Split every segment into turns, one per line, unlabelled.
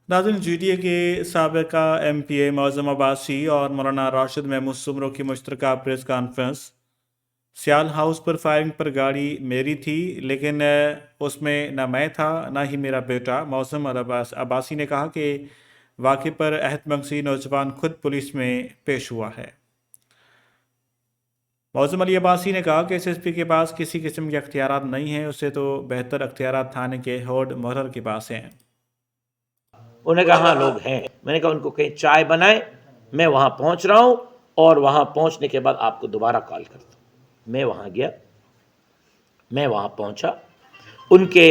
ناظرین، G D A کے سابقہ ایم پی اے معظم عباسی اور مولانا راشد محمود سمرو کی مشترکہ پریس کانفرنس۔ سیال ہاؤس پر فائرنگ پر گاڑی میری تھی، لیکن اس میں نہ میں تھا نہ ہی میرا بیٹا۔ معظم عباسی نے کہا کہ واقعے پر عہد منگسی نوجوان خود پولیس میں پیش ہوا ہے۔ معظم علی عباسی نے کہا کہ ایس ایس پی کے پاس کسی قسم کے اختیارات نہیں ہیں، اسے تو بہتر اختیارات تھانے کے ہیڈ محرر کے پاس ہیں۔
انہوں نے کہا ہاں لوگ ہیں۔ میں نے کہا ان کو کہیں چائے بنائیں، میں وہاں پہنچ رہا ہوں اور وہاں پہنچنے کے بعد آپ کو دوبارہ کال کرتا ہوں۔ میں وہاں گیا، میں وہاں پہنچا، ان کے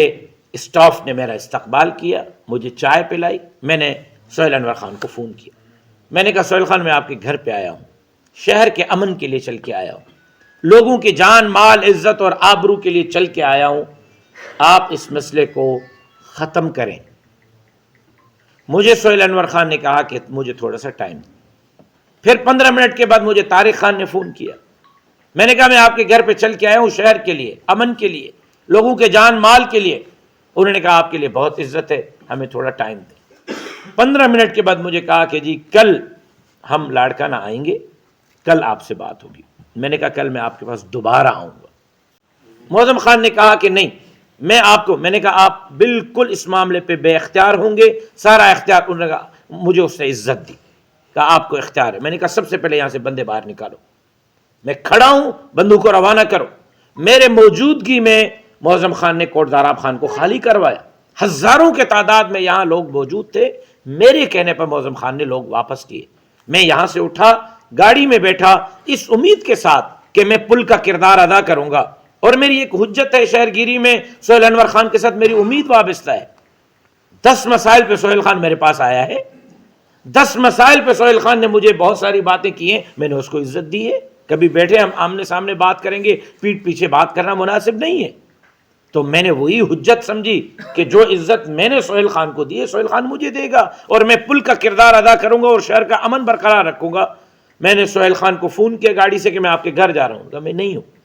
اسٹاف نے میرا استقبال کیا، مجھے چائے پلائی۔ میں نے سہیل انور خان کو فون کیا، میں نے کہا سہیل خان میں آپ کے گھر پہ آیا ہوں، شہر کے امن کے لیے چل کے آیا ہوں، لوگوں کی جان مال عزت اور آبرو کے لیے چل کے آیا ہوں، آپ اس مسئلے کو ختم کریں۔ مجھے سہیل انور خان نے کہا کہ مجھے تھوڑا سا ٹائم دیں۔ پھر 15 منٹ کے بعد مجھے طارق خان نے فون کیا، میں نے کہا میں آپ کے گھر پہ چل کے آیا ہوں، شہر کے لیے، امن کے لیے، لوگوں کے جان مال کے لیے۔ انہوں نے کہا آپ کے لیے بہت عزت ہے، ہمیں تھوڑا ٹائم دیں۔ 15 منٹ کے بعد مجھے کہا کہ جی کل ہم لاڑکانہ آئیں گے، کل آپ سے بات ہوگی۔ میں نے کہا کل میں آپ کے پاس دوبارہ آؤں گا۔ معظم خان نے کہا کہ نہیں، میں نے کہا آپ بالکل اس معاملے پہ بے اختیار ہوں گے، سارا اختیار۔ انہوں نے کہا مجھے اس نے عزت دی، کہا آپ کو اختیار ہے۔ میں نے کہا سب سے پہلے یہاں سے بندے باہر نکالو، میں کھڑا ہوں، بندوق کو روانہ کرو۔ میرے موجودگی میں معظم خان نے کوٹ داراب خان کو خالی کروایا، ہزاروں کے تعداد میں یہاں لوگ موجود تھے، میرے کہنے پر معظم خان نے لوگ واپس کیے۔ میں یہاں سے اٹھا، گاڑی میں بیٹھا، اس امید کے ساتھ کہ میں پل کا کردار ادا کروں گا، اور میری ایک حجت ہے شہر گیری میں، سہیل انور خان کے ساتھ میری امید وابستہ ہے۔ 10 مسائل پہ سہیل خان میرے پاس آیا ہے، 10 مسائل پہ سہیل خان نے مجھے بہت ساری باتیں کی ہیں، میں نے اس کو عزت دی ہے۔ کبھی بیٹھے ہم آمنے سامنے بات کریں گے، پیٹھ پیچھے بات کرنا مناسب نہیں ہے، تو میں نے وہی حجت سمجھی کہ جو عزت میں نے سہیل خان کو دی ہے سہیل خان مجھے دے گا، اور میں پل کا کردار ادا کروں گا اور شہر کا امن برقرار رکھوں گا۔ میں نے سہیل خان کو فون کیا گاڑی سے کہ میں آپ کے گھر جا رہا ہوں، کہا میں نہیں ہوں۔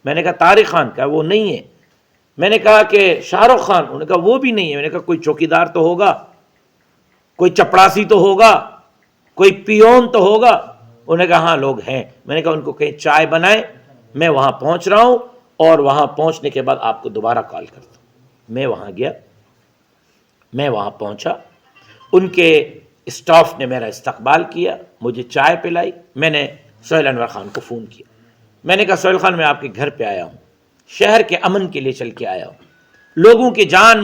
میں نے کہا طارق خان، کہا وہ نہیں ہے۔ میں نے کہا کہ شاہ رخ خان، انہوں نے کہا وہ بھی نہیں ہے۔ میں نے کہا کوئی چوکیدار تو ہوگا، کوئی چپڑاسی تو ہوگا، کوئی پیون تو ہوگا۔ انہوں نے کہا ہاں لوگ ہیں۔ میں نے کہا ان کو کہیں چائے بنائیں، میں وہاں پہنچ رہا ہوں اور وہاں پہنچنے کے بعد آپ کو دوبارہ کال کرتا ہوں۔ میں وہاں گیا، میں وہاں پہنچا، ان کے اسٹاف نے میرا استقبال کیا، مجھے چائے پلائی۔ میں نے سہیل انور خان کو فون کیا، میں نے کہا سہیل خان میں آپ کے گھر پہ آیا ہوں، شہر کے امن کے لیے چل کے آیا ہوں، لوگوں کی جان